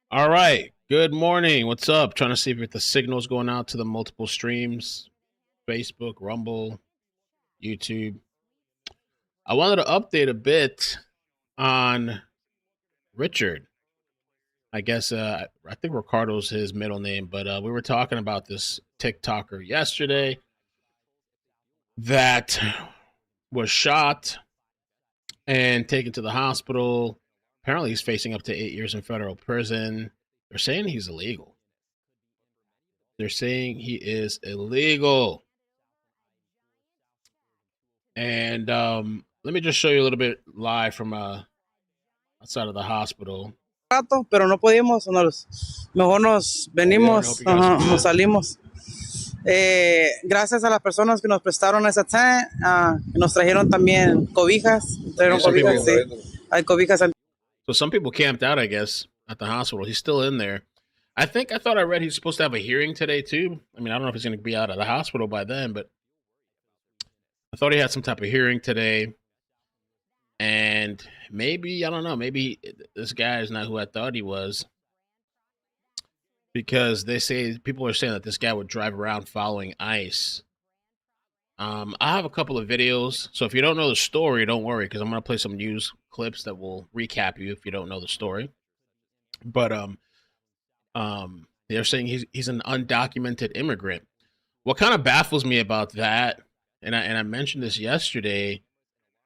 All right. Good morning. What's up? Trying to see if the signal's going out to the multiple streams, Facebook, Rumble, YouTube. I wanted to update a bit on Richard. I guess I think Ricardo's his middle name, but we were talking about this TikToker yesterday that was shot and taken to the hospital. Apparently, he's facing up to 8 years in federal prison. They're saying he's illegal. They're saying he is illegal. And let me just show you a little bit live from outside of the hospital. Rato, pero no podíamos, mejor nos venimos, nos salimos. Gracias a las personas que nos prestaron esa tent, que nos trajeron también cobijas. Trajeron cobijas, sí. Hay cobijas. So some people camped out, I guess, at the hospital. He's still in there. I thought I read he's supposed to have a hearing today too. I mean, I don't know if he's going to be out of the hospital by then, but I thought he had some type of hearing today. And maybe, I don't know, maybe this guy is not who I thought he was. Because people are saying that this guy would drive around following ICE. I have a couple of videos. So if you don't know the story, don't worry, because I'm going to play some news clips that will recap you if you don't know the story. But they're saying he's an undocumented immigrant. What kind of baffles me about that, and I mentioned this yesterday,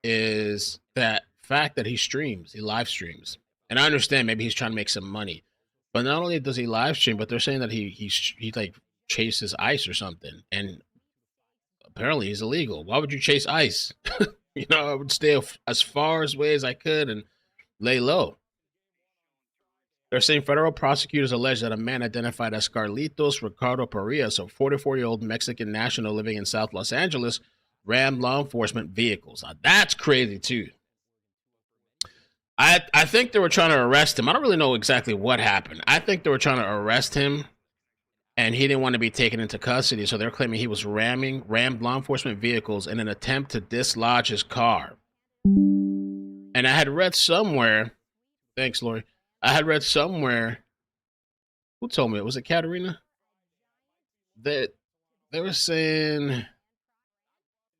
is that fact that he live streams. And I understand maybe he's trying to make some money. But not only does he live stream, but they're saying that he like chases ICE or something. And apparently he's illegal. Why would you chase ICE? I would stay as far away as I could and lay low. They're saying federal prosecutors allege that a man identified as Carlitos Ricardo Parias, a 44-year-old Mexican national living in South Los Angeles, rammed law enforcement vehicles. Now, that's crazy, too. I think they were trying to arrest him. I don't really know exactly what happened. I think they were trying to arrest him, and he didn't want to be taken into custody, so they're claiming he was rammed law enforcement vehicles in an attempt to dislodge his car. And I had read somewhere, thanks, Lori, I had read somewhere, who told me it? Was it Katerina? That they were saying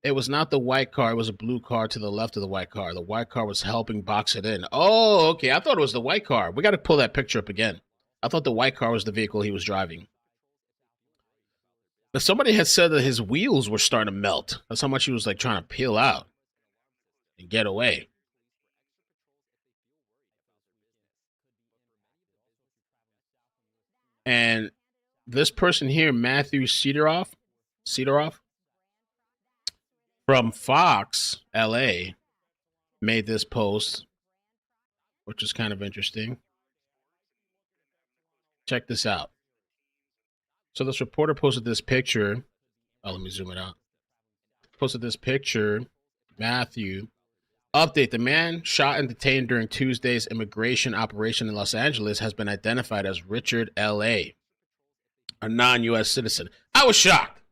it was not the white car, it was a blue car to the left of the white car. The white car was helping box it in. Oh, okay, I thought it was the white car. We got to pull that picture up again. I thought the white car was the vehicle he was driving. But somebody had said that his wheels were starting to melt. That's how much he was like trying to peel out and get away. And this person here, Matthew Cedoroff from Fox LA, made this post, which is kind of interesting. Check this out. So this reporter posted this picture. Oh, let me zoom it out. Posted this picture. Matthew. Update. The man shot and detained during Tuesday's immigration operation in Los Angeles has been identified as Richard L.A., a non-U.S. citizen. I was shocked.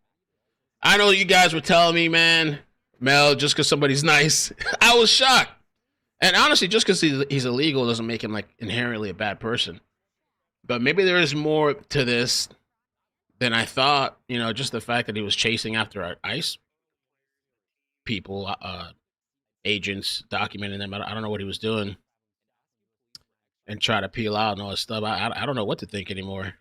I know you guys were telling me, man, Mel, just because somebody's nice. I was shocked. And honestly, just because he's illegal doesn't make him like inherently a bad person. But maybe there is more to this than I thought. Just the fact that he was chasing after our ICE people, agents, documenting them. I don't know what he was doing. And try to peel out and all this stuff. I don't know what to think anymore.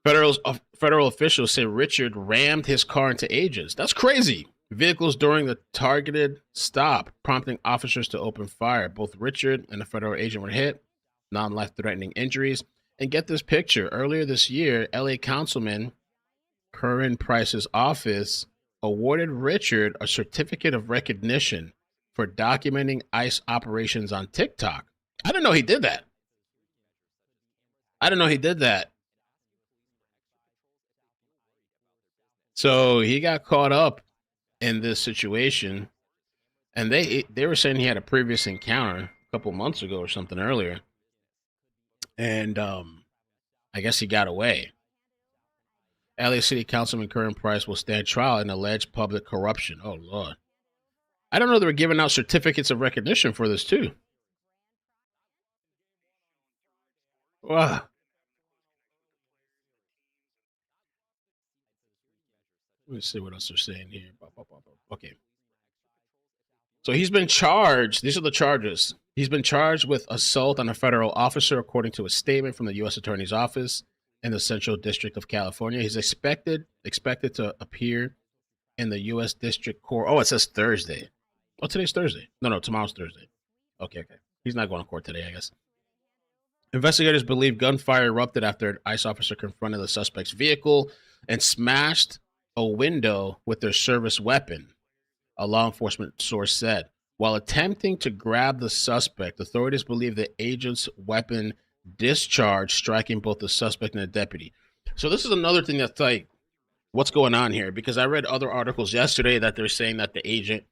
Federal officials say Richard rammed his car into agents. That's crazy. Vehicles during the targeted stop, prompting officers to open fire. Both Richard and a federal agent were hit, non-life-threatening injuries. And get this picture. Earlier this year, LA Councilman Curran Price's office awarded Richard a certificate of recognition for documenting ICE operations on TikTok. I didn't know he did that. So he got caught up in this situation, and they were saying he had a previous encounter a couple months ago or something earlier, and I guess he got away. LA City Councilman Curran Price will stand trial in alleged public corruption. Oh, Lord. I don't know they were giving out certificates of recognition for this, too. Wow. Let me see what else they're saying here. Okay. So he's been charged. These are the charges. He's been charged with assault on a federal officer, according to a statement from the U.S. Attorney's Office in the Central District of California. He's expected to appear in the U.S. District Court. Oh, it says Thursday. Oh, today's Thursday. No, tomorrow's Thursday. Okay. He's not going to court today, I guess. Investigators believe gunfire erupted after an ICE officer confronted the suspect's vehicle and smashed a window with their service weapon, a law enforcement source said. While attempting to grab the suspect, authorities believe the agent's weapon discharged, striking both the suspect and the deputy. So this is another thing that's like, what's going on here? Because I read other articles yesterday that they're saying that the agent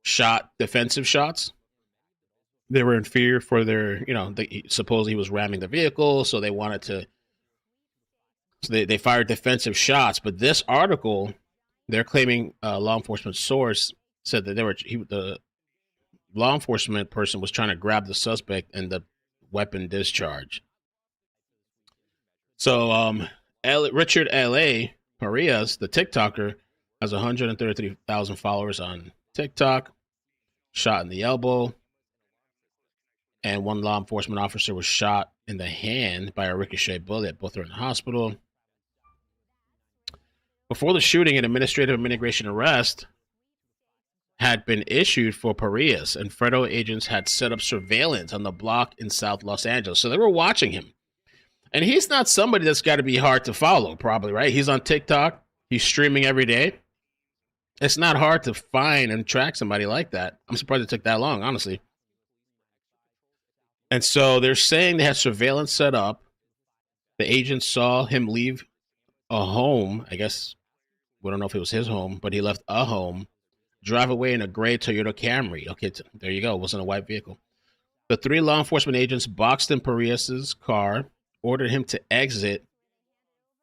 shot defensive shots. They were in fear for their, supposedly he was ramming the vehicle, so they wanted to. So they fired defensive shots. But this article, they're claiming a law enforcement source said that the law enforcement person was trying to grab the suspect and the weapon discharge. So Richard L.A. Parias, the TikToker, has 133,000 followers on TikTok, shot in the elbow. And one law enforcement officer was shot in the hand by a ricochet bullet. Both are in the hospital. Before the shooting, an administrative immigration arrest had been issued for Parias, and federal agents had set up surveillance on the block in South Los Angeles. So they were watching him. And he's not somebody that's got to be hard to follow, probably, right? He's on TikTok. He's streaming every day. It's not hard to find and track somebody like that. I'm surprised it took that long, honestly. And so they're saying they had surveillance set up. The agents saw him leave a home. I guess we don't know if it was his home, but he left a home, drive away in a gray Toyota Camry. Okay, there you go. It wasn't a white vehicle. The three law enforcement agents boxed in Parias's car, ordered him to exit.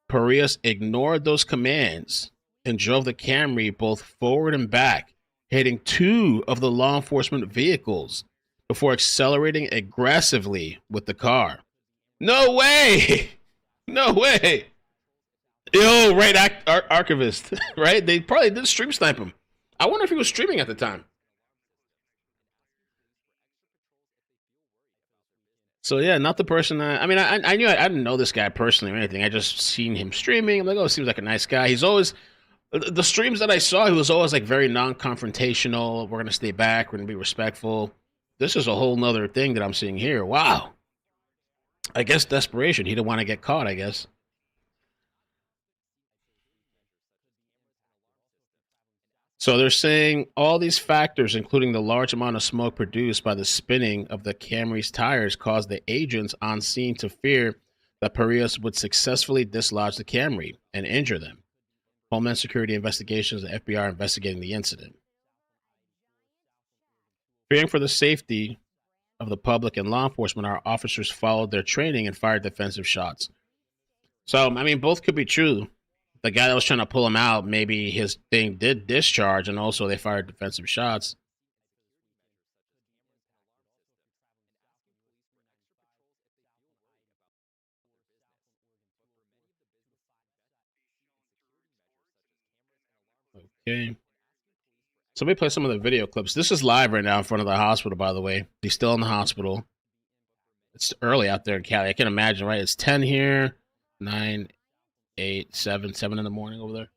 Parias ignored those commands and drove the Camry both forward and back, hitting two of the law enforcement vehicles before accelerating aggressively with the car. No way! No way! Yo, right, archivist, right? They probably did stream snipe him. I wonder if he was streaming at the time. So yeah, not the person I knew. I didn't know this guy personally or anything. I just seen him streaming. I'm like, oh, seems like a nice guy. He's always, the streams that I saw, he was always like very non-confrontational. We're going to stay back. We're going to be respectful. This is a whole nother thing that I'm seeing here. Wow. I guess desperation. He didn't want to get caught, I guess. So they're saying all these factors, including the large amount of smoke produced by the spinning of the Camry's tires, caused the agents on scene to fear that Parias would successfully dislodge the Camry and injure them. Homeland Security investigations and FBI are investigating the incident. Fearing for the safety of the public and law enforcement, our officers followed their training and fired defensive shots. So, both could be true. The guy that was trying to pull him out, maybe his thing did discharge, and also they fired defensive shots. Okay. So let me play some of the video clips. This is live right now in front of the hospital, by the way. He's still in the hospital. It's early out there in Cali. I can imagine, right? It's 10 here, 9, 8, 7 in the morning over there.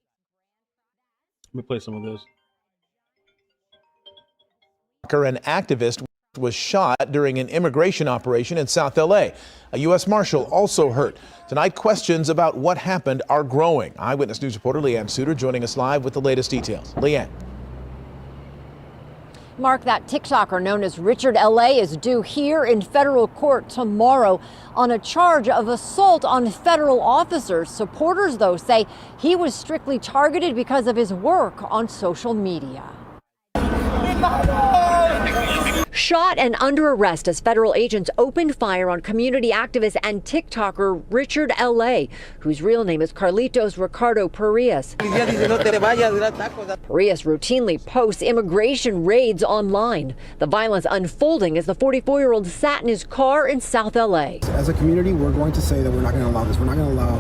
Let me play some of this. An activist was shot during an immigration operation in South LA. A U.S. Marshal also hurt. Tonight, questions about what happened are growing. Eyewitness News reporter Leanne Suter joining us live with the latest details. Leanne. Mark, that TikToker known as Richard L.A. is due here in federal court tomorrow on a charge of assault on federal officers. Supporters, though, say he was strictly targeted because of his work on social media. shot and under arrest as federal agents opened fire on community activist and TikToker Richard L.A., whose real name is Carlitos Ricardo Parias. Parias routinely posts immigration raids online. The violence unfolding as the 44-year-old sat in his car in South L.A. As a community, we're going to say that we're not going to allow this. We're not going to allow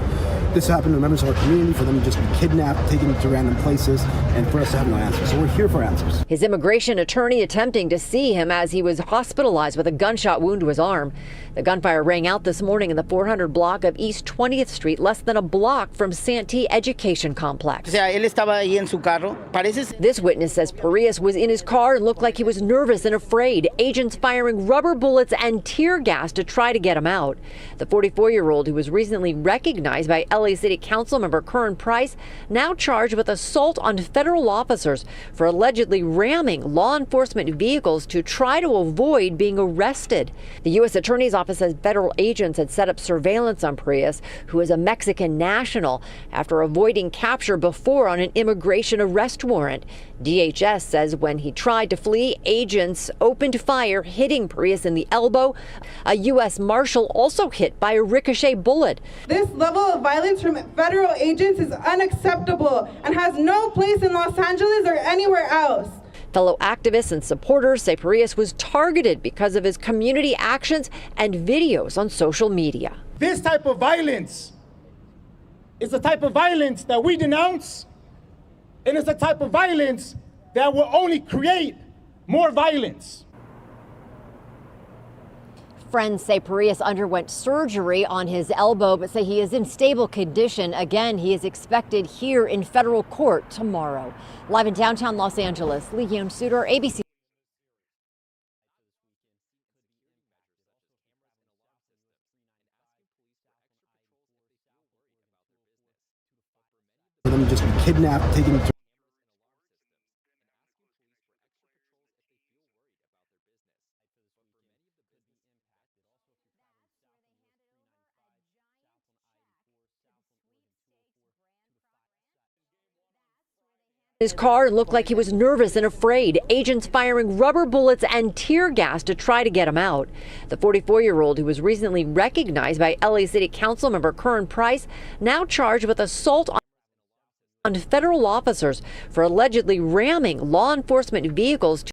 this to happen to members of our community, for them to just be kidnapped, taken to random places, and for us to have no answers. So we're here for answers. His immigration attorney attempting to see him as he was hospitalized with a gunshot wound to his arm. The gunfire rang out this morning in the 400 block of East 20th Street, less than a block from Santee Education Complex. This witness says Parias was in his car and looked like he was nervous and afraid. Agents firing rubber bullets and tear gas to try to get him out. The 44-year-old, who was recently recognized by LA City Council member Curran Price, now charged with assault on federal officers for allegedly ramming law enforcement vehicles to try to avoid being arrested. The U.S. Attorney's Office says federal agents had set up surveillance on Parias, who is a Mexican national, after avoiding capture before on an immigration arrest warrant. DHS says when he tried to flee, agents opened fire, hitting Parias in the elbow. A U.S. Marshal also hit by a ricochet bullet. This level of violence from federal agents is unacceptable and has no place in Los Angeles or anywhere else. Fellow activists and supporters say Parias was targeted because of his community actions and videos on social media. This type of violence is the type of violence that we denounce, and it's the type of violence that will only create more violence. Friends say Parias underwent surgery on his elbow, but say he is in stable condition. Again, he is expected here in federal court tomorrow. Live in downtown Los Angeles, Lee Hyun-Suter, ABC. For them to just be kidnapped, taken to his car and looked like he was nervous and afraid. Agents firing rubber bullets and tear gas to try to get him out. The 44-year-old, who was recently recognized by LA City Council member Curran Price, now charged with assault on federal officers for allegedly ramming law enforcement vehicles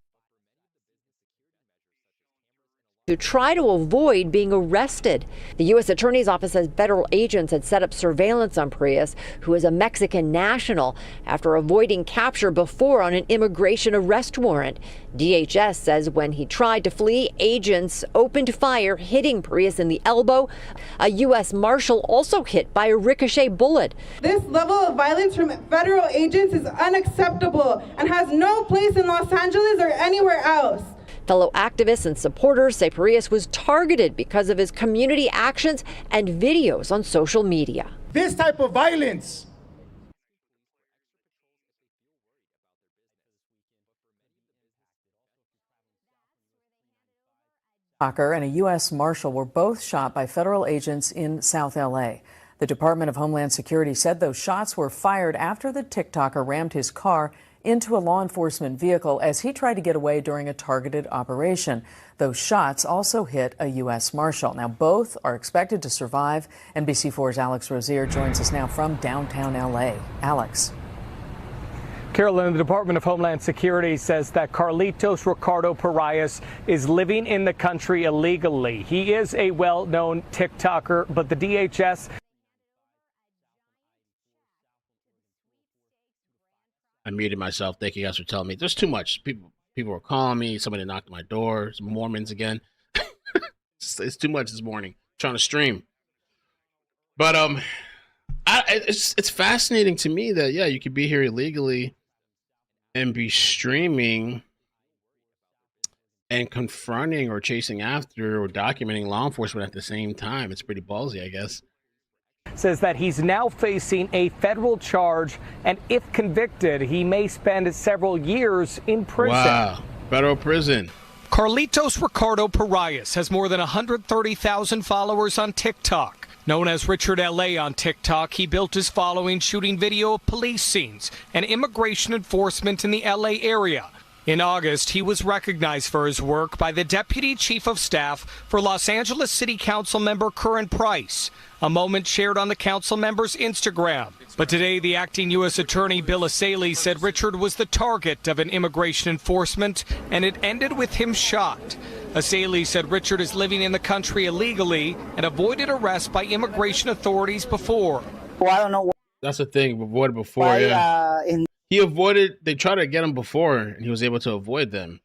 to try to avoid being arrested. The U.S. Attorney's Office says federal agents had set up surveillance on Parias, who is a Mexican national, after avoiding capture before on an immigration arrest warrant. DHS says when he tried to flee, agents opened fire, hitting Parias in the elbow. A U.S. Marshal also hit by a ricochet bullet. This level of violence from federal agents is unacceptable and has no place in Los Angeles or anywhere else. Fellow activists and supporters say Parias was targeted because of his community actions and videos on social media. This type of violence and a U.S. Marshal were both shot by federal agents in South L.A. The Department of Homeland Security said those shots were fired after the TikToker rammed his car into a law enforcement vehicle as he tried to get away during a targeted operation. Those shots also hit a U.S. Marshal. Now, both are expected to survive. NBC4's Alex Rozier joins us now from downtown L.A. Alex. Carolyn, the Department of Homeland Security says that Carlitos Ricardo Parias is living in the country illegally. He is a well-known TikToker, but the DHS... I muted myself. Thank you guys for telling me. There's too much. People were calling me. Somebody knocked on my door. Some Mormons again. It's too much this morning. I'm trying to stream. But it's fascinating to me that, yeah, you could be here illegally and be streaming and confronting or chasing after or documenting law enforcement at the same time. It's pretty ballsy, I guess. Says that he's now facing a federal charge, and if convicted, he may spend several years in prison. Wow, federal prison. Carlitos Ricardo Parias has more than 130,000 followers on TikTok. Known as Richard L.A. on TikTok, he built his following shooting video of police scenes and immigration enforcement in the L.A. area. In August, he was recognized for his work by the Deputy Chief of Staff for Los Angeles City Council member Curran Price, a moment shared on the council member's Instagram. But today, the acting U.S. Attorney Bill Asaley said Richard was the target of an immigration enforcement, and it ended with him shot. Asaley said Richard is living in the country illegally and avoided arrest by immigration authorities before. Well, I don't know. That's the thing, avoided before, He avoided, they tried to get him before, and he was able to avoid them.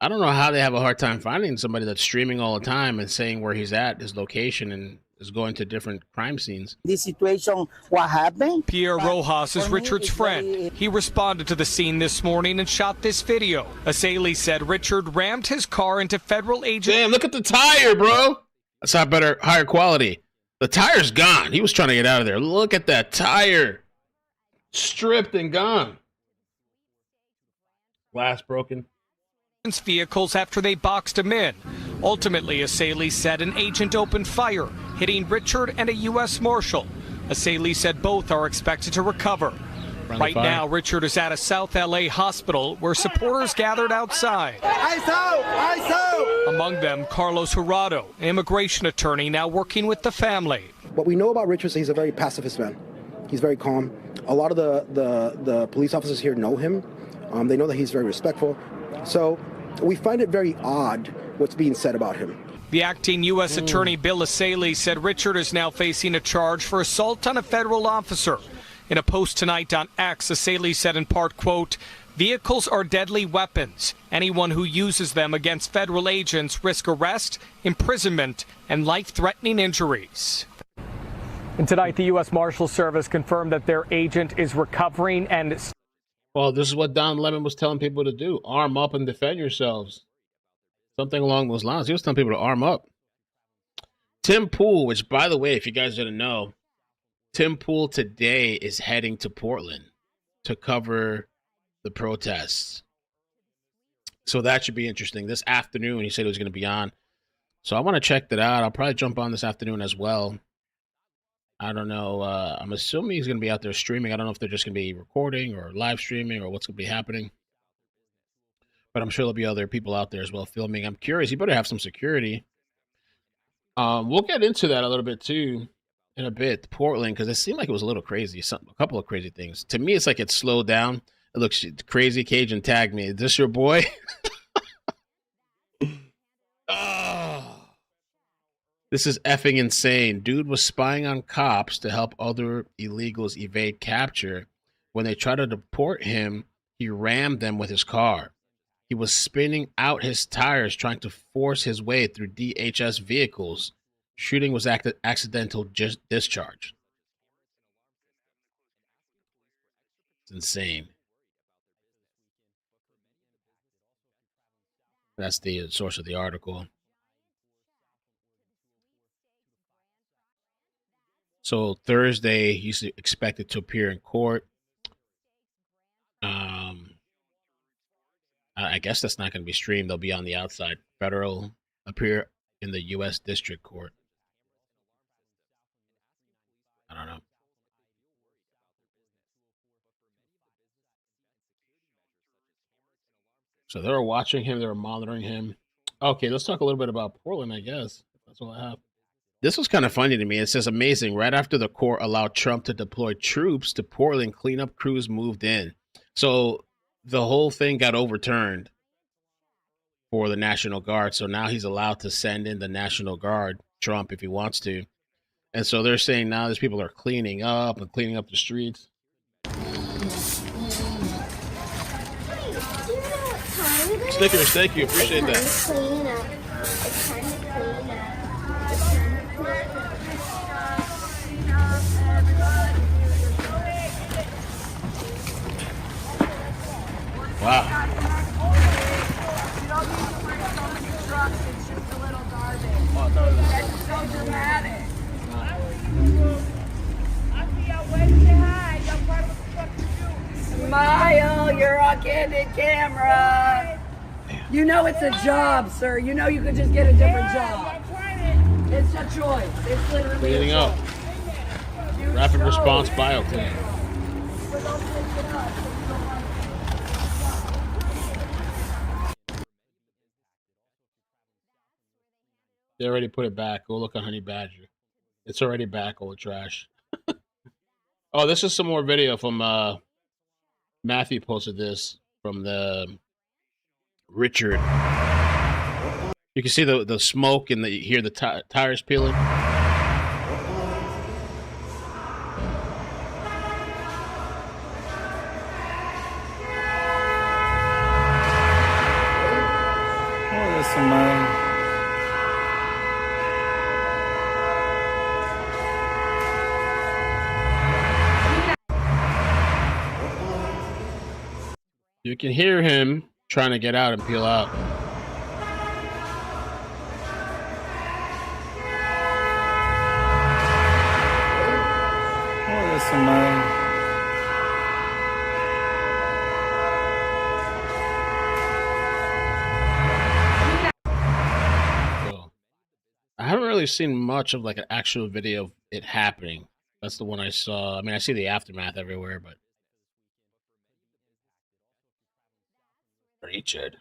I don't know how they have a hard time finding somebody that's streaming all the time and saying where he's at, his location, and is going to different crime scenes. This situation, what happened? Pierre Rojas is Richard's friend. He responded to the scene this morning and shot this video. Asaley said Richard rammed his car into federal agents. Damn, look at the tire, bro. That's not better, higher quality. The tire's gone. He was trying to get out of there. Look at that tire. Stripped and gone. Glass broken. Vehicles after they boxed him in. Ultimately, Asaley said an agent opened fire, hitting Richard and a U.S. Marshal. Asaley said both are expected to recover. Right now, Richard is at a South LA hospital where supporters gathered outside. ICE out! ICE out! Among them, Carlos Jurado, immigration attorney now working with the family. What we know about Richard is he's a very pacifist man. He's very calm. A lot of the police officers here know him. They know that he's very respectful. So we find it very odd what's being said about him. The acting U.S. Attorney Bill Asaley said Richard is now facing a charge for assault on a federal officer. In a post tonight on X, Asaley said in part, quote, "Vehicles are deadly weapons. Anyone who uses them against federal agents risk arrest, imprisonment, and life-threatening injuries." And tonight, the U.S. Marshal Service confirmed that their agent is recovering and... Well, this is what Don Lemon was telling people to do. Arm up and defend yourselves. Something along those lines. He was telling people to arm up. Tim Pool, which, by the way, if you guys didn't know, Tim Pool today is heading to Portland to cover the protests. So that should be interesting. This afternoon, he said he was going to be on. So I want to check that out. I'll probably jump on this afternoon as well. I don't know. I'm assuming he's going to be out there streaming. I don't know if they're just going to be recording or live streaming or what's going to be happening. But I'm sure there'll be other people out there as well filming. I'm curious. You better have some security. We'll get into that a little bit too in a bit. Portland, because it seemed like it was a little crazy. A couple of crazy things. To me, it's like it slowed down. It looks crazy. Cajun tagged me. Is this your boy? This is effing insane. Dude was spying on cops to help other illegals evade capture. When they tried to deport him, he rammed them with his car. He was spinning out his tires trying to force his way through DHS vehicles. Shooting was accidental discharge. It's insane. That's the source of the article. So Thursday, he's expected to appear in court. I guess that's not going to be streamed. They'll be on the outside. Federal appear in the U.S. District Court. I don't know. So they were watching him. They were monitoring him. Okay, let's talk a little bit about Portland, I guess. That's all I have. This was kind of funny to me. It says, amazing. Right after the court allowed Trump to deploy troops to Portland, cleanup crews moved in. So the whole thing got overturned for the National Guard. So now he's allowed to send in the National Guard, Trump, if he wants to. And so they're saying now these people are cleaning up the streets. Stickers, thank you. Appreciate that. Wow. Smile, you're on candid camera. You know it's a job, sir. You know you could just get a different job. It's a choice. It's literally cleaning up. Rapid response bioclean. They already put it back. Go look on Honey Badger. It's already back, all the trash. Oh, this is some more video from Matthew posted this from the Richard. You can see the smoke and you hear the tires peeling. You can hear him trying to get out and peel out. Oh, there's some I haven't really seen much of like an actual video of it happening. That's the one I saw. I mean, I see the aftermath everywhere, but Richard.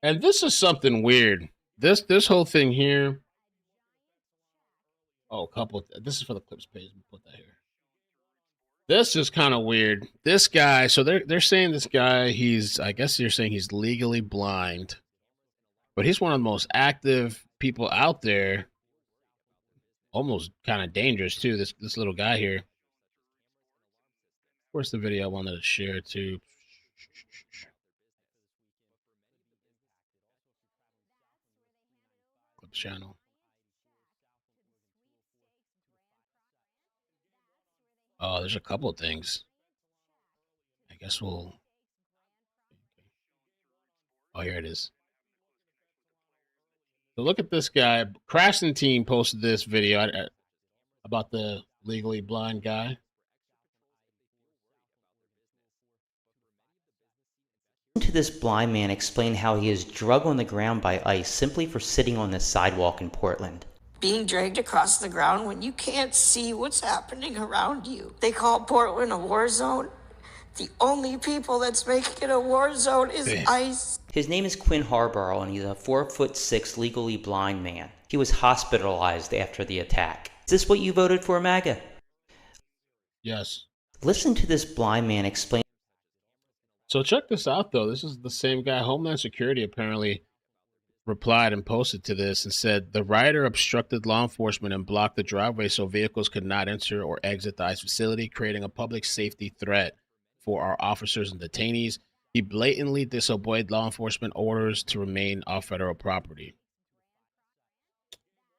And this is something weird. This whole thing here. Oh, this is for the clips page. We'll put that here. This is kind of weird. This guy, so they're saying this guy, I guess they're saying he's legally blind. But he's one of the most active people out there. Almost kind of dangerous too, this little guy here. Where's the video I wanted to share too? Clips channel. Oh, there's a couple of things. I guess we'll... Oh, here it is. So look at this guy. Crashton Team posted this video about the legally blind guy. Listen to this blind man explain how he is drugged on the ground by ICE simply for sitting on the sidewalk in Portland. Being dragged across the ground when you can't see what's happening around you. They call Portland a war zone. The only people that's making it a war zone is ICE. His name is Quinn Harborough, and he's a 4'6" legally blind man. He was hospitalized after the attack. Is this what you voted for, MAGA? Yes. Listen to this blind man explain. So check this out, though. This is the same guy. Homeland Security apparently replied and posted to this and said, the rider obstructed law enforcement and blocked the driveway so vehicles could not enter or exit the ICE facility, creating a public safety threat for our officers and detainees. He blatantly disobeyed law enforcement orders to remain off federal property.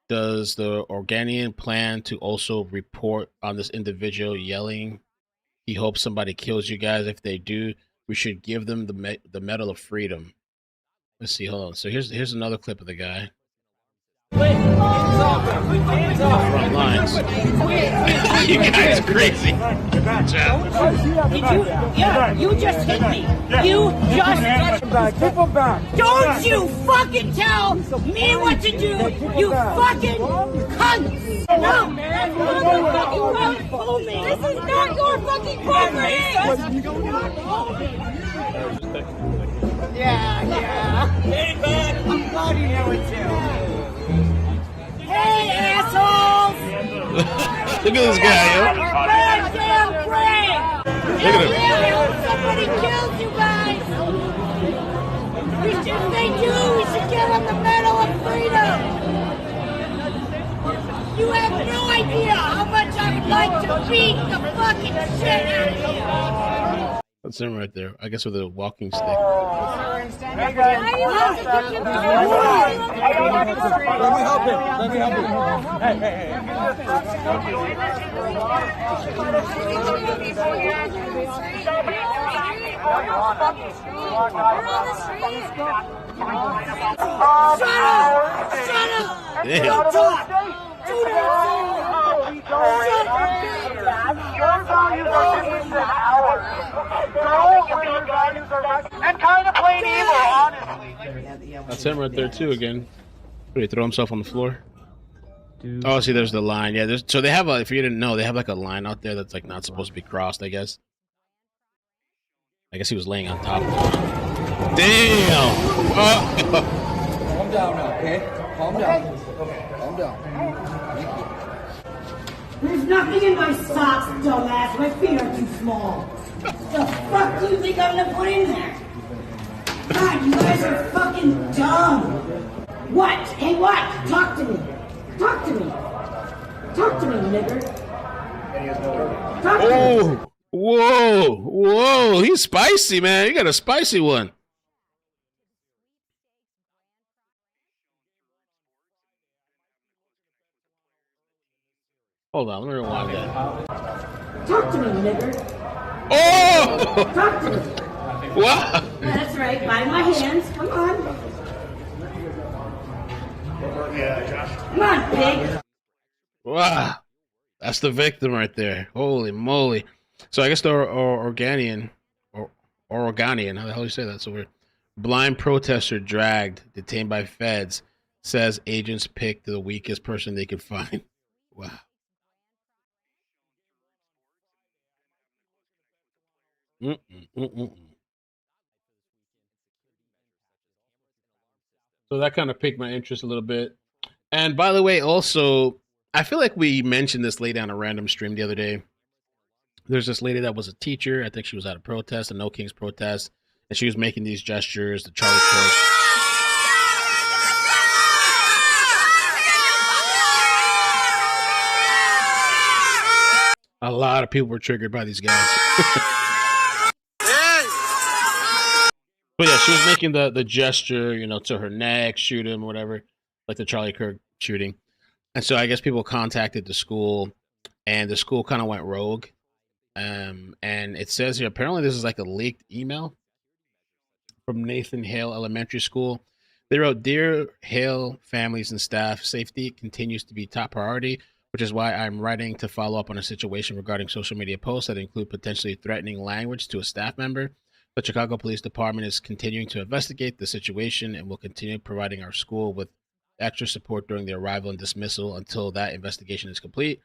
Does the Oregonian plan to also report on this individual yelling, he hopes somebody kills you guys? If they do, we should give them the Medal of Freedom. Let's see, hold on. So here's another clip of the guy. Front lines. You guys are crazy. You just hit me. You just hit me. Don't you fucking tell me what to do, you fucking cunt. No, man. This is not your fucking program. Yeah. I'm glad you know it too. Hey, assholes! Look at this guy, yo. Goddamn great! Look at him. I hope somebody kills you guys! If they do, we should give them the Medal of Freedom! You have no idea how much I would like to beat the fucking shit out of you! That's him right there. I guess with a walking stick. Hey guys, let me help him. Hey. Shut up! Don't talk! Do not and kind of plain evil, honestly. That's him right there too again. Did he throw himself on the floor? Oh, see, there's the line. Yeah, so they have if you didn't know, they have like a line out there that's like not supposed to be crossed, I guess. I guess he was laying on top of it. Damn! calm down now, okay? Calm down. Calm down. There's nothing in my socks, dumbass. My feet are too small. The fuck do you think I'm gonna put in there? God, you guys are fucking dumb. What? Hey, what? Talk to me. Talk to me. Talk to me, nigger. Talk to me. Whoa. He's spicy, man. You got a spicy one. Hold on, let me rewind that. Talk to me, nigger. Oh! Talk to me. What? Yeah, that's right. By my hands. Come on. Come on, pig. Wow. That's the victim right there. Holy moly. So I guess the Oregonian, how the hell do you say that? So weird. Blind protester dragged, detained by feds, says agents picked the weakest person they could find. Wow. So that kind of piqued my interest a little bit. And by the way, also, I feel like we mentioned this lady on a random stream the other day. There's this lady that was a teacher. I think she was at a protest, a No Kings protest, and she was making these gestures, the Charlie Kirk. A lot of people were triggered by these guys. But yeah, she was making the gesture, to her neck, shoot him, whatever, like the Charlie Kirk shooting. And so I guess people contacted the school, and the school kind of went rogue. And it says here, apparently this is like a leaked email from Nathan Hale Elementary School. They wrote, "Dear Hale families and staff, safety continues to be top priority, which is why I'm writing to follow up on a situation regarding social media posts that include potentially threatening language to a staff member. The Chicago Police Department is continuing to investigate the situation and will continue providing our school with extra support during the arrival and dismissal until that investigation is complete.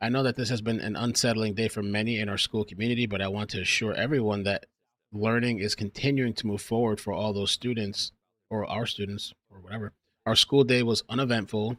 I know that this has been an unsettling day for many in our school community, but I want to assure everyone that learning is continuing to move forward for all those students, or our students, or whatever. Our school day was uneventful,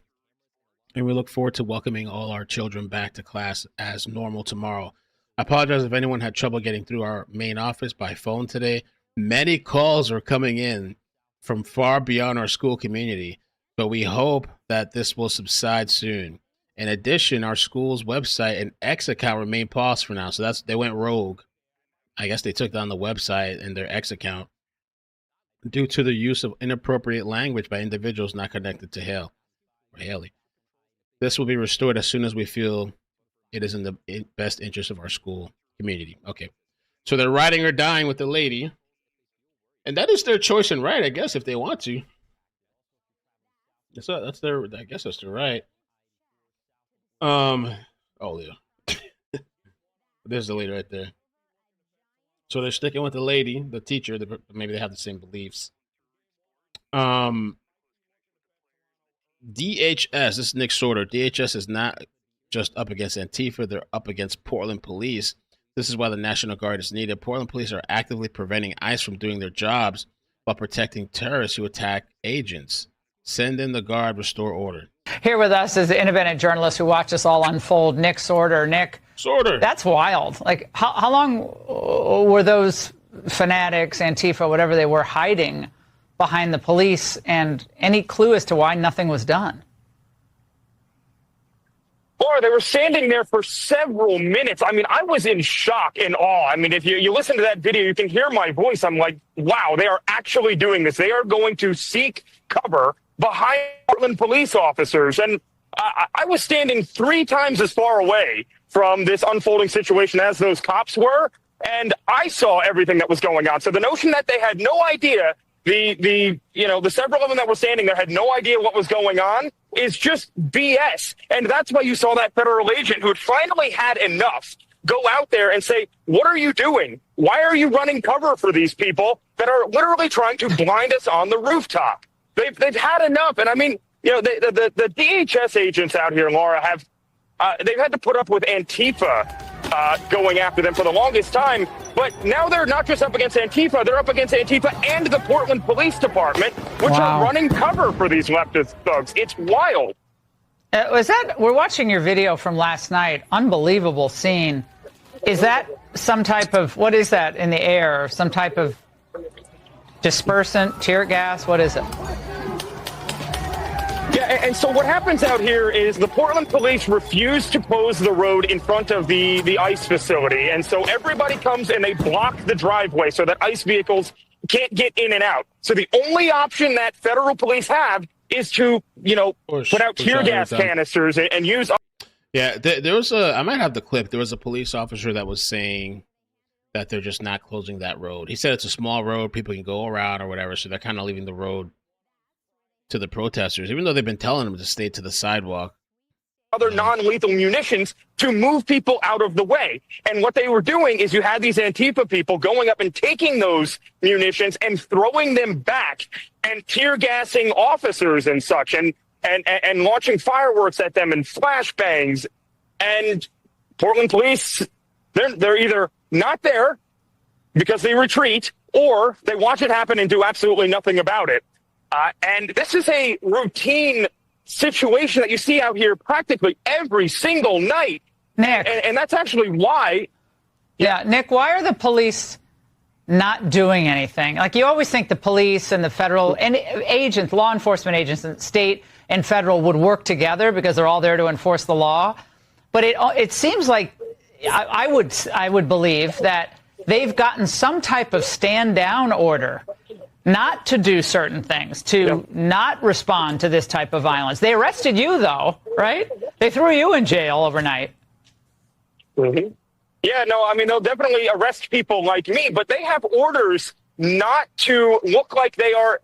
and we look forward to welcoming all our children back to class as normal tomorrow. I apologize if anyone had trouble getting through our main office by phone today. Many calls are coming in from far beyond our school community, but we hope that this will subside soon. In addition, our school's website and X account remain paused for now. So they went rogue. I guess they took down the website and their X account due to the use of inappropriate language by individuals not connected to Hale or Haley. This will be restored as soon as we feel it is in the best interest of our school community." Okay. So they're riding or dying with the lady. And that is their choice and right, I guess, if they want to. That's their, I guess that's their right. Oh, yeah. There's the lady right there. So they're sticking with the lady, the teacher. Maybe they have the same beliefs. DHS, this is Nick Sorter. DHS is not just up against Antifa. They're up against Portland police. This is why the National Guard is needed. Portland police are actively preventing ICE from doing their jobs while protecting terrorists who attack agents. Send in the Guard, restore order. Here with us is the independent journalist who watched this all unfold, Nick Sorter. Nick, that's wild. Like, how long were those fanatics, Antifa, whatever they were, hiding behind the police? And any clue as to why nothing was done? Laura, they were standing there for several minutes. I mean, I was in shock and awe. I mean, if you listen to that video, you can hear my voice. I'm like, wow, they are actually doing this. They are going to seek cover behind Portland police officers. And I was standing 3 times as far away from this unfolding situation as those cops were, and I saw everything that was going on. So the notion that they had no idea, the several of them that were standing there had no idea what was going on is just BS. And that's why you saw that federal agent who had finally had enough go out there and say, what are you doing? Why are you running cover for these people that are literally trying to blind us on the rooftop? They've had enough. And I mean, the DHS agents out here, Laura, they've had to put up with Antifa going after them for the longest time. But now they're not just up against Antifa, they're up against Antifa and the Portland Police Department, which are running cover for these leftist thugs. It's wild. We're watching your video from last night. Unbelievable scene. Is that some type of, what is that in the air? Some type of dispersant, tear gas? What is it? Yeah, and so what happens out here is the Portland police refuse to close the road in front of the ICE facility. And so everybody comes and they block the driveway so that ICE vehicles can't get in and out. So the only option that federal police have is to, put out tear gas canisters and use. Yeah, there was I might have the clip. There was a police officer that was saying that they're just not closing that road. He said it's a small road, people can go around or whatever, so they're kind of leaving the road to the protesters, even though they've been telling them to stay to the sidewalk. Other non-lethal munitions to move people out of the way. And what they were doing is you had these Antifa people going up and taking those munitions and throwing them back and tear gassing officers and such and launching fireworks at them and flashbangs. And Portland police, they're either not there because they retreat or they watch it happen and do absolutely nothing about it. And this is a routine situation that you see out here practically every single night. Nick. And that's actually why. Yeah, Nick, why are the police not doing anything? Like, you always think the police and the federal and agents, law enforcement agents, and state and federal would work together because they're all there to enforce the law. But it seems like I would believe that they've gotten some type of stand down order not to do certain things, to not respond to this type of violence. They arrested you, though, right? They threw you in jail overnight. Mm-hmm. Yeah, no, I mean, they'll definitely arrest people like me, but they have orders not to look like they are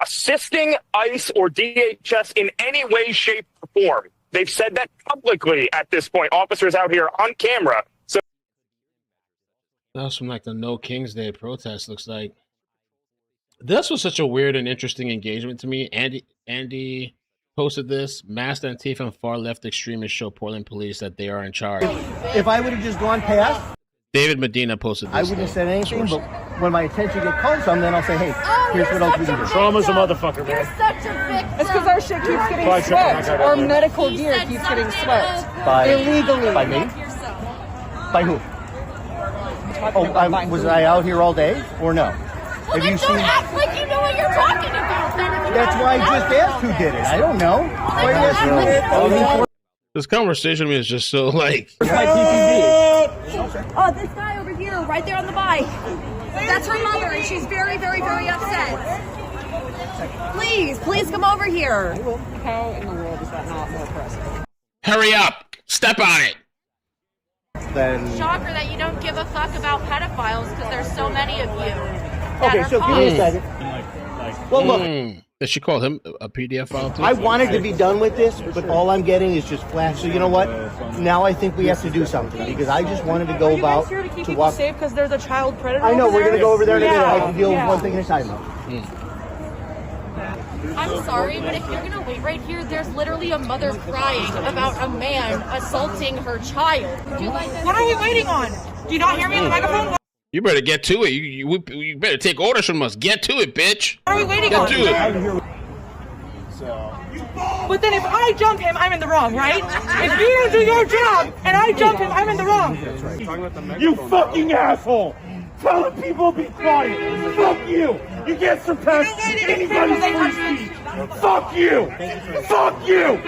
assisting ICE or DHS in any way, shape, or form. They've said that publicly at this point, officers out here on camera. So that was from like the No King's Day protest, looks like. This was such a weird and interesting engagement to me. Andy posted this. Masked Antifa and far left extremists show Portland police that they are in charge. If I would have just gone past, David Medina posted this. I wouldn't have said anything, but when my attention gets called some, then I'll say, hey, here's what else we can do. Trauma's a motherfucker, man. You're such a victim. It's because our shit keeps getting swept. Our medical gear keeps getting swept. Illegally. By me? By who? Was I out here all day or no? Well, have you seen? Don't act like you know what you're talking about. That's why I just asked who did it. I don't know. Why are you asking who did it? This conversation is just so like. Oh, this guy over here, right there on the bike. That's her mother, and she's very, very, very upset. Please come over here. How in the world is that not more pressing? Hurry up! Step on it! Shocker that you don't give a fuck about pedophiles because there's so many of you. Okay, so give me a second. Well, look. Did she call him a PDF file too? I wanted to be done with this, but all I'm getting is just flash. So you know what? Now I think we have to do something because I just wanted to go about Are you guys here to keep people safe because there's a child predator? I know we're going to go over there in a minute. I Yeah. can deal with one thing at a time. I'm sorry, but if you're gonna wait right here, there's literally a mother crying about a man assaulting her child. What are we waiting on? Do you not hear me on the microphone? You better get to it. You better take orders from us. Get to it, bitch. What are we waiting Get on? to it. But then if I jump him, I'm in the wrong, right? If you don't do your job and I jump him, I'm in the wrong. You fucking asshole! Tell the people to be quiet! Fuck you! You can't surpass anybody's free speech! Fuck you! Fuck you!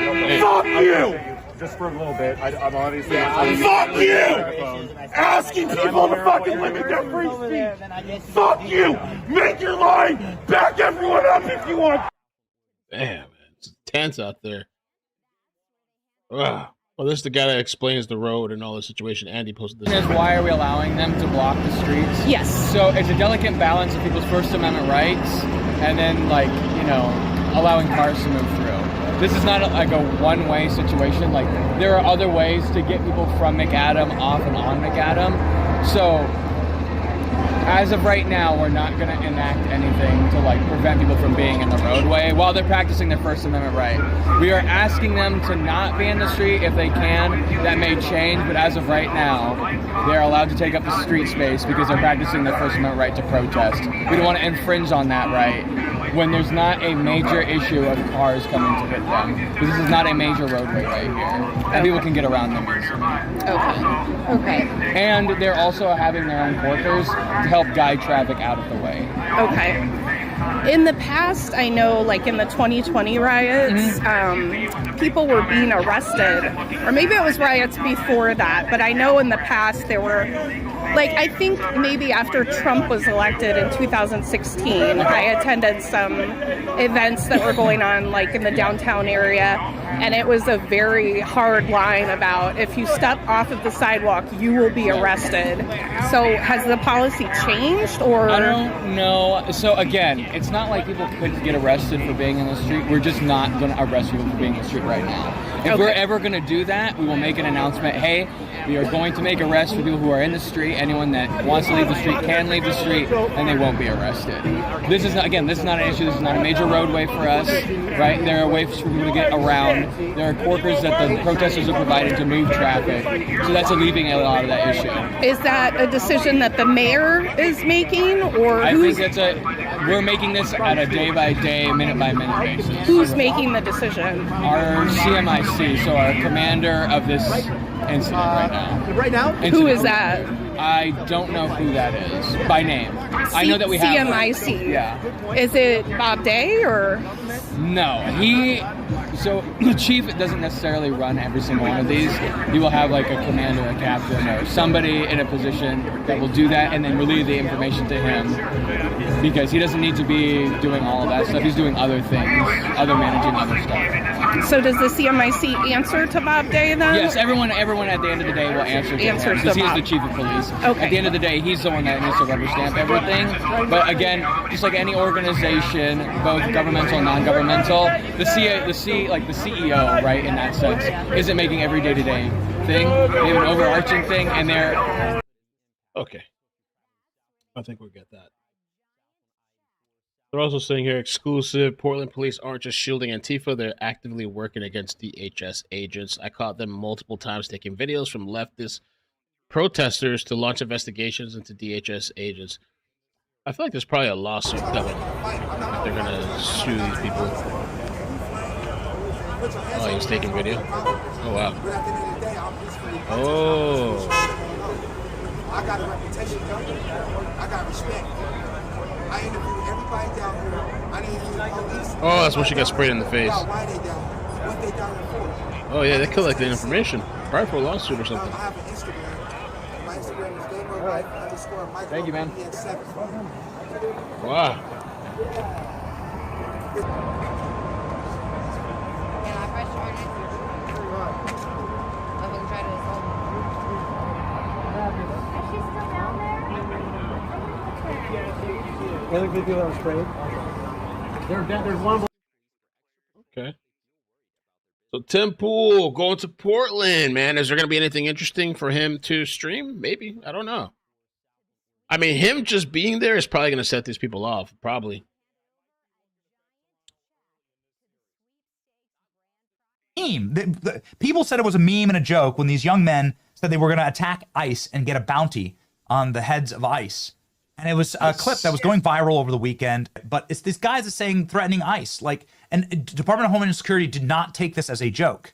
Fuck you! Just for a little bit, I'm obviously... Fuck you! Asking people to fucking limit their free speech! Fuck you! Make your line! Back everyone up if you want! Damn, man. It's tense out there. Ugh. Well, this is the guy that explains the road and all the situation. Andy posted this. Why are we allowing them to block the streets? Yes. So it's a delicate balance of people's First Amendment rights and then, like, allowing cars to move through. This is not like a one-way situation. Like, there are other ways to get people from McAdam off and on McAdam. So as of right now, we're not going to enact anything to like prevent people from being in the roadway while they're practicing their First Amendment right. We are asking them to not be in the street if they can. That may change, but as of right now, they're allowed to take up the street space because they're practicing their First Amendment right to protest. We don't want to infringe on that right when there's not a major issue of cars coming to hit them. Because this is not a major roadway right here. And people can get around them easily. Okay. And they're also having their own porters to help guide traffic out of the way. Okay. In the past, I know, like in the 2020 riots, people were being arrested. Or maybe it was riots before that. But I know in the past there were, like, I think maybe after Trump was elected in 2016, I attended some events that were going on, like, in the downtown area. And it was a very hard line about if you step off of the sidewalk, you will be arrested. So has the policy changed, or? I don't know. So again, it's not like people could get arrested for being in the street. We're just not going to arrest people for being in the street right now. If we're ever going to do that, we will make an announcement. Hey, we are going to make arrests for people who are in the street. Anyone that wants to leave the street can leave the street, and they won't be arrested. This is not an issue. This is not a major roadway for us, right? There are ways for people to get around. There are corkers that the protesters are providing to move traffic. So that's alleviating a lot of that issue. Is that a decision that the mayor is making, or I think we're making this at a day-by-day, minute-by-minute basis. Who's making the decision? Our CMIC, so our commander of this incident right now. Who is that? I don't know who that is by name. I know that we have CMIC. Yeah. Is it Bob Day or? No, so the chief doesn't necessarily run every single one of these. He will have like a commander, a captain, or somebody in a position that will do that and then relay the information to him, because he doesn't need to be doing all of that stuff. He's doing other things, managing other stuff. So does the CMIC answer to Bob Day then? Yes, everyone at the end of the day will answer to him because he's the chief of police. Okay. At the end of the day, he's the one that needs to rubber stamp everything. But again, just like any organization, both governmental and non-governmental, the CEO, right, in that sense, isn't making every day-to-day thing. They have an overarching thing, and they're... Okay. I think we'll get that. They're also saying here, exclusive, Portland police aren't just shielding Antifa, they're actively working against DHS agents. I caught them multiple times taking videos from leftist protesters to launch investigations into DHS agents. I feel like there's probably a lawsuit coming. They're going to sue these people. Oh, he was taking video? Oh, wow. Oh. I got a reputation, I got respect. I interviewed everybody down here. I didn't interview police. Oh, that's when she got sprayed in the face. Why they down? What they down for? Oh, yeah, they collected information. Probably for a lawsuit or something. I have an Instagram. My Instagram is _Mike_Michael. Thank you, man. Wow. There's one. Okay. So Tim Pool going to Portland, man. Is there going to be anything interesting for him to stream? Maybe. I don't know. I mean, him just being there is probably going to set these people off. Probably. People said it was a meme and a joke when these young men said they were going to attack ICE and get a bounty on the heads of ICE. And it was a clip that was going viral over the weekend. But it's these guys are saying threatening ICE. And Department of Homeland Security did not take this as a joke.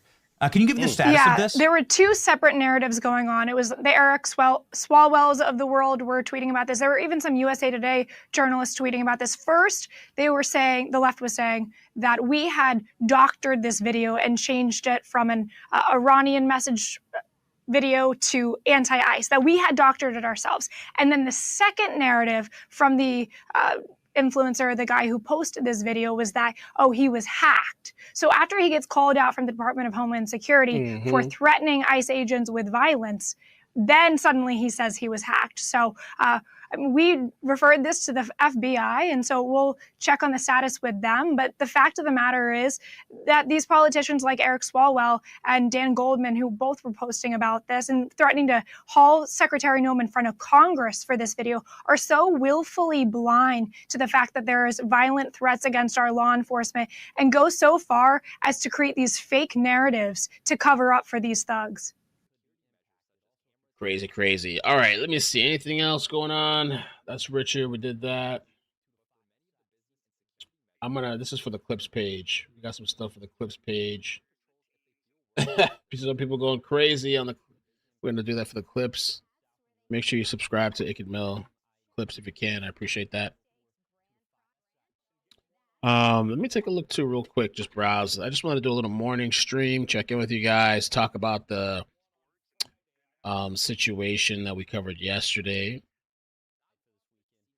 Can you give me the status of this? There were two separate narratives going on. It was the Eric Swalwells of the world were tweeting about this. There were even some USA Today journalists tweeting about this. First, they were saying, the left was saying, that we had doctored this video and changed it from an Iranian message video to anti-ICE, that we had doctored it ourselves. And then the second narrative from the influencer, the guy who posted this video, was that, oh, he was hacked. So after he gets called out from the Department of Homeland Security for threatening ICE agents with violence, then suddenly he says he was hacked. So I mean, we referred this to the FBI, and so we'll check on the status with them. But the fact of the matter is that these politicians like Eric Swalwell and Dan Goldman, who both were posting about this and threatening to haul Secretary Noem in front of Congress for this video, are so willfully blind to the fact that there is violent threats against our law enforcement and go so far as to create these fake narratives to cover up for these thugs. Crazy, crazy. All right, let me see. Anything else going on? That's Richard. We did that. This is for the clips page. We got some stuff for the clips page. Some people going crazy on the. We're gonna do that for the clips. Make sure you subscribe to iCkEdMeL clips if you can. I appreciate that. Let me take a look too real quick. Just browse. I just want to do a little morning stream. Check in with you guys. Talk about the situation that we covered yesterday.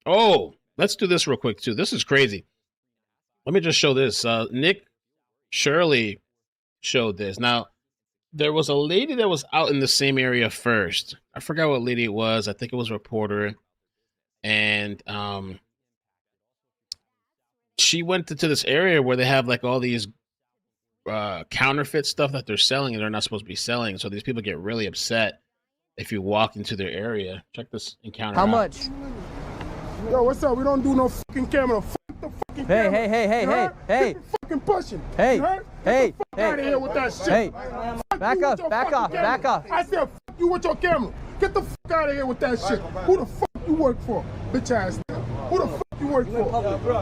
Oh, let's do this real quick too. This is crazy. Let me just show this. Nick Shirley showed this. Now, there was a lady that was out in the same area first. I forgot what lady it was. I think it was a reporter. And she went into this area where they have like all these counterfeit stuff that they're selling and they're not supposed to be selling. So these people get really upset if you walk into their area. Check this encounter out. How much? Yo, what's up? We don't do no fucking camera. Fuck the fucking camera. Hey. Keep fucking pushing. Hey. You heard? Get the fuck out of here with that shit. Hey. Fuck Back you up, with your back fucking off, camera. back off. I said fuck you with your camera. Get the fuck out of here with that shit. Who the fuck you work for? Bitch ass nigga. Who the fuck you work for?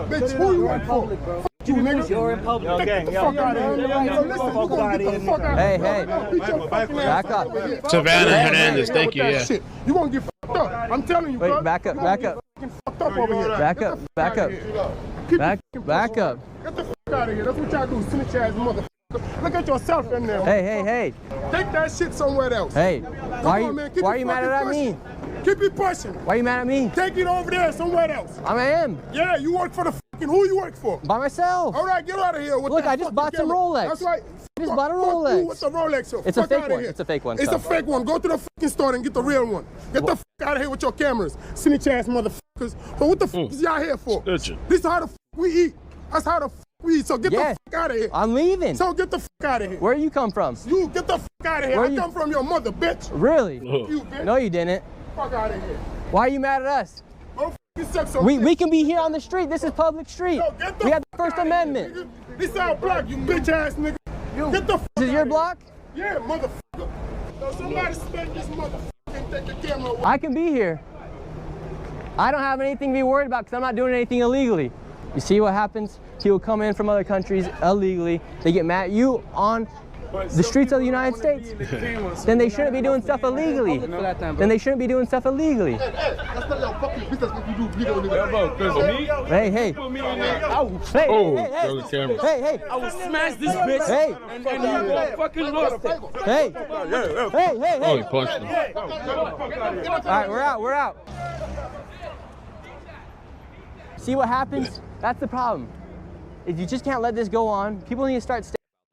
Bitch, who you work for? Fuck you, nigga. You're in public. Get the fuck out of here. Yo, listen, you gonna get the fuck out of here. Hey. Beat your fucking ass Back up. over here. Savannah Hernandez, thank you. Yeah. You gonna get fucked up. I'm telling you, bro. Wait, back up. Fucked up over here. Back up. Back up. Get the fuck out of here. That's what y'all do, snitch ass motherfucker. Look at yourself in there. Hey. Take that shit somewhere else. Hey. Why Why are you mad at me? Keep it pushing. Why are you mad at me? Take it over there somewhere else. I am. Yeah, you work for the fucking, who you work for? By myself. All right, get out of here. Look, I just bought some Rolex. That's right. I just bought a Rolex. What's a Rolex? It's a fake one. It's a fake one. It's a fake one. Go to the fucking store and get the real one. Get the fuck out of here with your cameras. Snitch ass motherfuckers. But what the fuck is y'all here for? This is how the fuck we eat. That's how the fuck we eat. So get the fuck out of here. I'm leaving. So get the fuck out of here. Where you come from? You get the fuck out of here. I come from your mother, bitch. Really? You, bitch. No, you didn't. Fuck out of here. Why are you mad at us? We can be here on the street. This is public street. We have the First Amendment. Nigga. This our block, you bitch ass nigga. Get the fuck This is your block? Yeah, motherfucker. So somebody spend this motherfucker and take the camera away. I can be here. I don't have anything to be worried about because I'm not doing anything illegally. You see what happens? People come in from other countries illegally. They get mad at you on the streets of the United States. Then they shouldn't be doing stuff illegally. Then they shouldn't be doing stuff illegally. That's not your fucking business what you do legally. Hey. Hey. I will smash this bitch. Hey. And you won't fucking look. Hey. Oh, he punched him. All right, we're out. See what happens? That's the problem. If you just can't let this go on, people need to start.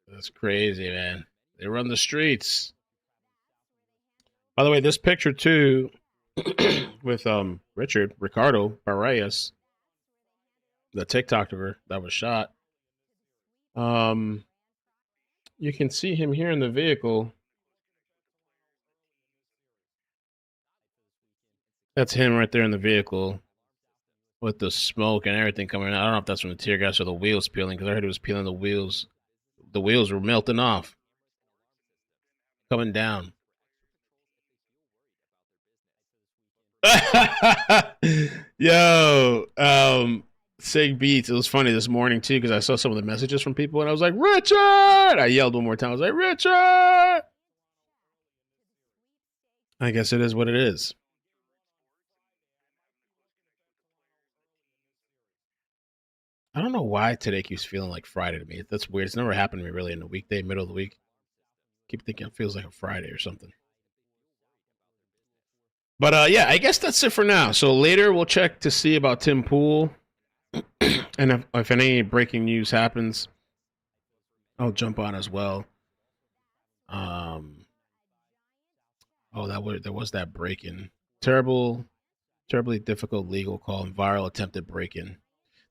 That's crazy, man. They run the streets. By the way, this picture too, with Ricardo Parias, the TikToker that was shot. You can see him here in the vehicle. That's him right there in the vehicle with the smoke and everything coming out. I don't know if that's from the tear gas or the wheels peeling, because I heard it was peeling the wheels. The wheels were melting off. Coming down. Yo, Sig Beats. It was funny this morning too, because I saw some of the messages from people and I was like, Richard! I yelled one more time. I was like, Richard! I guess it is what it is. I don't know why today keeps feeling like Friday to me. That's weird. It's never happened to me really in a weekday, middle of the week. Keep thinking it feels like a Friday or something. But yeah, I guess that's it for now. So later we'll check to see about Tim Pool. And if any breaking news happens, I'll jump on as well. There was that break-in. Terrible Terribly difficult legal call and viral attempted break-in.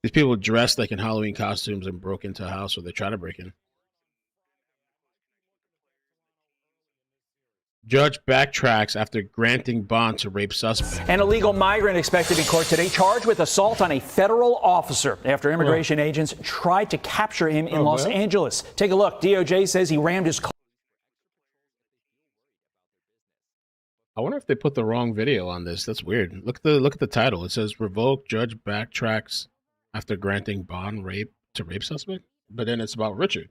These people dressed like in Halloween costumes and broke into a house, or they try to break in. Judge backtracks after granting bond to rape suspect. An illegal migrant expected in court today, charged with assault on a federal officer after immigration agents tried to capture him in Los Angeles. Take a look. DOJ says he rammed his car. I wonder if they put the wrong video on this. That's weird. Look at the title. It says revoke judge backtracks after granting bond to rape suspect. But then it's about Richard.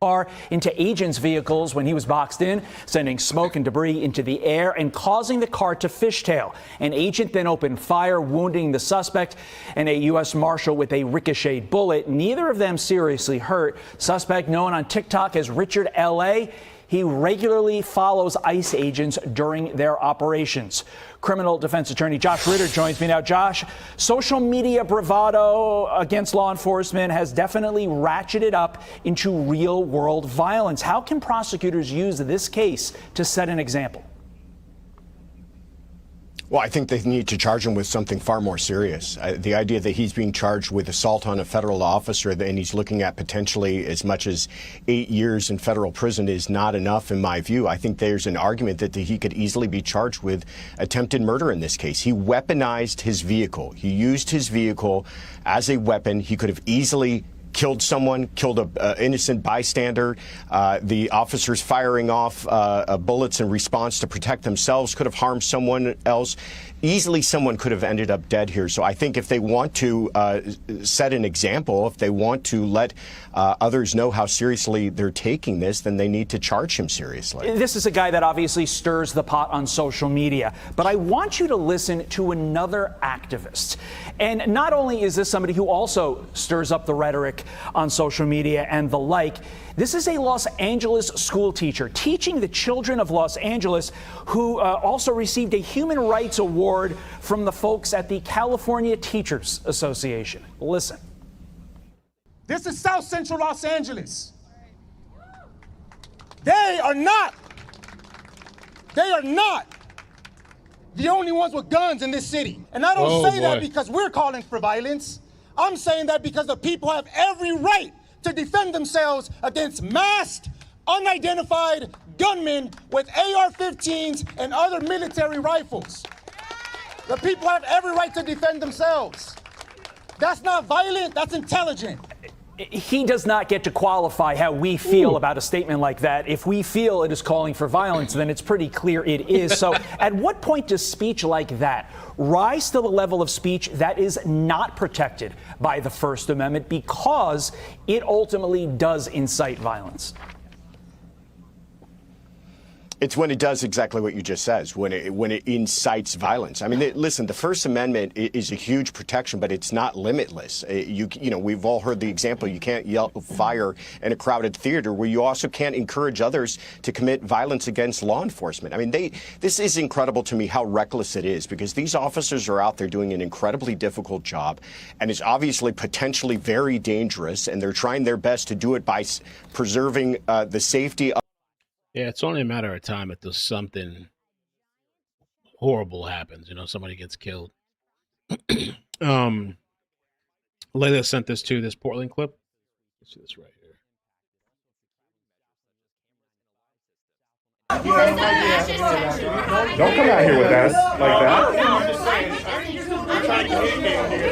Into agents' vehicles when he was boxed in, sending smoke and debris into the air and causing the car to fishtail. An agent then opened fire, wounding the suspect and a U.S. Marshal with a ricocheted bullet. Neither of them seriously hurt. Suspect, known on TikTok as Richard LA, he regularly follows ICE agents during their operations. Criminal defense attorney Josh Ritter joins me now. Josh, social media bravado against law enforcement has definitely ratcheted up into real world violence. How can prosecutors use this case to set an example? Well, I think they need to charge him with something far more serious. The idea that he's being charged with assault on a federal officer and he's looking at potentially as much as 8 years in federal prison is not enough, in my view. I think there's an argument that he could easily be charged with attempted murder in this case. He weaponized his vehicle. He used his vehicle as a weapon. He could have easily killed someone, killed an innocent bystander. The officers firing off bullets in response to protect themselves could have harmed someone else. Easily someone could have ended up dead here. So I think if they want to set an example, if they want to let others know how seriously they're taking this, then they need to charge him seriously. This is a guy that obviously stirs the pot on social media, but I want you to listen to another activist. And not only is this somebody who also stirs up the rhetoric on social media and the like, this is a Los Angeles school teacher teaching the children of Los Angeles who also received a human rights award from the folks at the California Teachers Association. Listen. This is South Central Los Angeles. They are not the only ones with guns in this city. And I don't say that because we're calling for violence. I'm saying that because the people have every right to defend themselves against masked, unidentified gunmen with AR-15s and other military rifles. The people have every right to defend themselves. That's not violent, that's intelligent. He does not get to qualify how we feel about a statement like that. If we feel it is calling for violence, then it's pretty clear it is. So at what point does speech like that rise to the level of speech that is not protected by the First Amendment because it ultimately does incite violence? It's when it does exactly what you just said, when it incites violence. I mean, listen, the First Amendment is a huge protection, but it's not limitless. You know, we've all heard the example. You can't yell fire in a crowded theater, where you also can't encourage others to commit violence against law enforcement. I mean, this is incredible to me how reckless it is, because these officers are out there doing an incredibly difficult job, and it's obviously potentially very dangerous, and they're trying their best to do it by preserving the safety of. Yeah, it's only a matter of time until something horrible happens. You know, somebody gets killed. Layla sent this Portland clip. Let's see this right here. Don't come out here with us like that.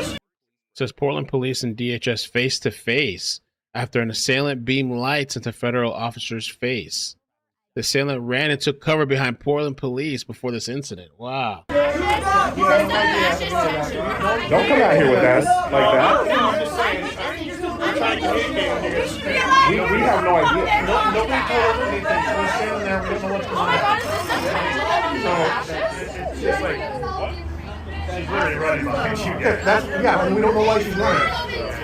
It says Portland police and DHS face to face after an assailant beamed lights into federal officer's face. The assailant ran and took cover behind Portland police before this incident. Wow. Don't come out here with us like that. We have no idea. Nobody told us anything. So we're standing there. We don't know what's going on. So it's just like, what? She's literally running behind you guys. Yeah, and we don't know why she's running.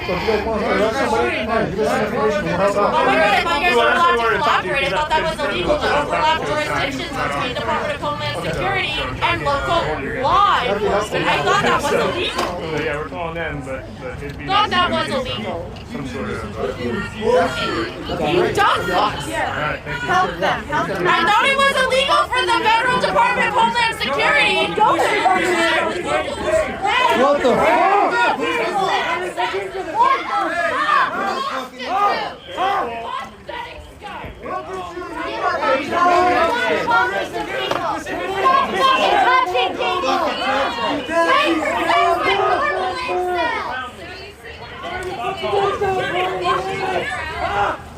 So if you guys want to arrest somebody, fine, give us some information. We'll help out. Oh my God, if you guys were allowed to collaborate, I thought that was illegal to overlap jurisdictions between Department of Homeland Security and local law enforcement. I thought that was illegal. Yeah, we're calling them, but it'd be Thought that nice was to see illegal. some sort of. Dog fucks. Help them. I thought it was illegal for the Federal Department of Homeland Security. What the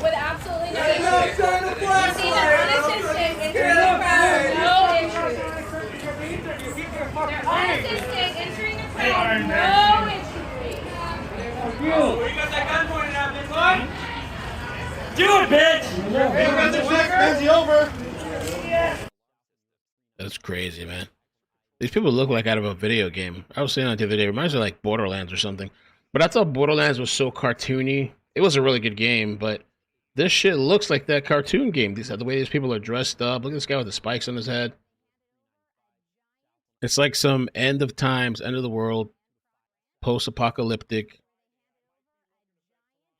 With absolutely no issue. You see the unassisted entering the crowd, no issue. They're unassisted entering the crowd, no issue. You got that gun pointed at me, boy? Do it, bitch! Over. That's crazy, man. These people look like out of a video game. I was saying that the other day. It reminds me of like Borderlands or something. But I thought Borderlands was so cartoony. It was a really good game, but this shit looks like that cartoon game. The way these people are dressed up. Look at this guy with the spikes on his head. It's like some end of times, end of the world, post-apocalyptic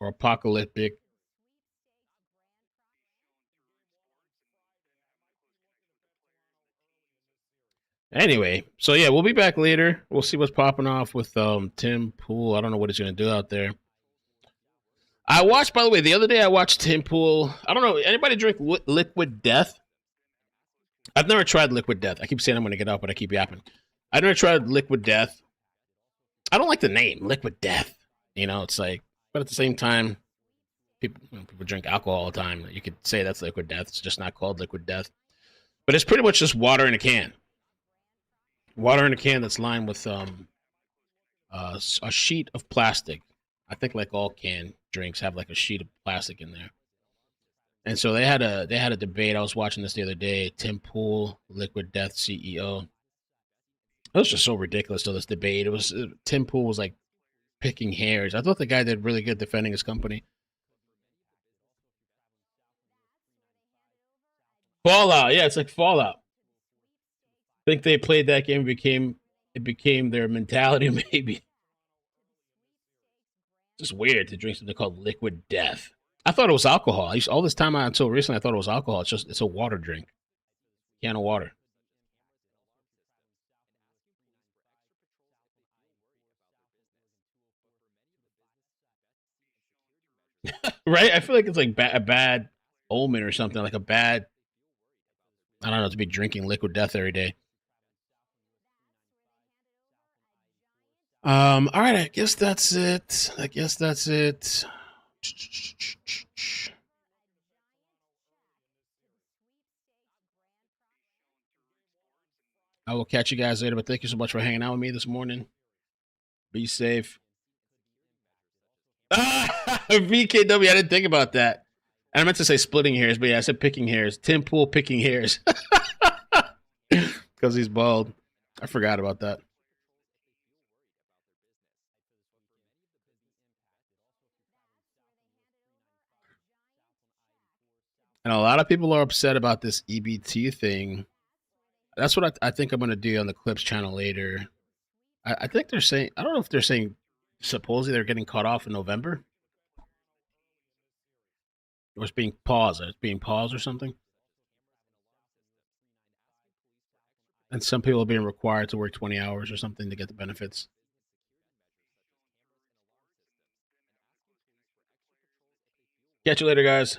or apocalyptic. Anyway, so yeah, we'll be back later. We'll see what's popping off with Tim Pool. I don't know what he's going to do out there. I watched, by the way, the other day I watched Tim Pool. I don't know, anybody drink Liquid Death? I've never tried Liquid Death. I keep saying I'm going to get out, but I keep yapping. I've never tried Liquid Death. I don't like the name, Liquid Death. You know, it's like, but at the same time, people drink alcohol all the time. You could say that's Liquid Death. It's just not called Liquid Death. But it's pretty much just water in a can. Water in a can that's lined with a sheet of plastic. I think like all canned drinks have like a sheet of plastic in there. And so they had a debate. I was watching this the other day. Tim Pool, Liquid Death CEO. It was just so ridiculous to this debate. It was Tim Pool was like picking hairs. I thought the guy did really good defending his company. Fallout, yeah, it's like Fallout. I think they played that game. It became their mentality. Maybe it's just weird to drink something called Liquid Death. I thought it was alcohol. All this time until recently, I thought it was alcohol. It's a water drink, can of water. Right? I feel like it's like a bad omen or something. Like a bad. I don't know, to be drinking Liquid Death every day. All right, I guess that's it. I will catch you guys later, but thank you so much for hanging out with me this morning. Be safe. VKW, I didn't think about that. I meant to say splitting hairs, but yeah, I said picking hairs. Tim Pool picking hairs. Because he's bald. I forgot about that. And a lot of people are upset about this EBT thing. That's what I think I'm going to do on the Clips channel later. I think they're saying, I don't know if they're saying supposedly they're getting cut off in November. Or it's being paused. It's being paused or something. And some people are being required to work 20 hours or something to get the benefits. Catch you later, guys.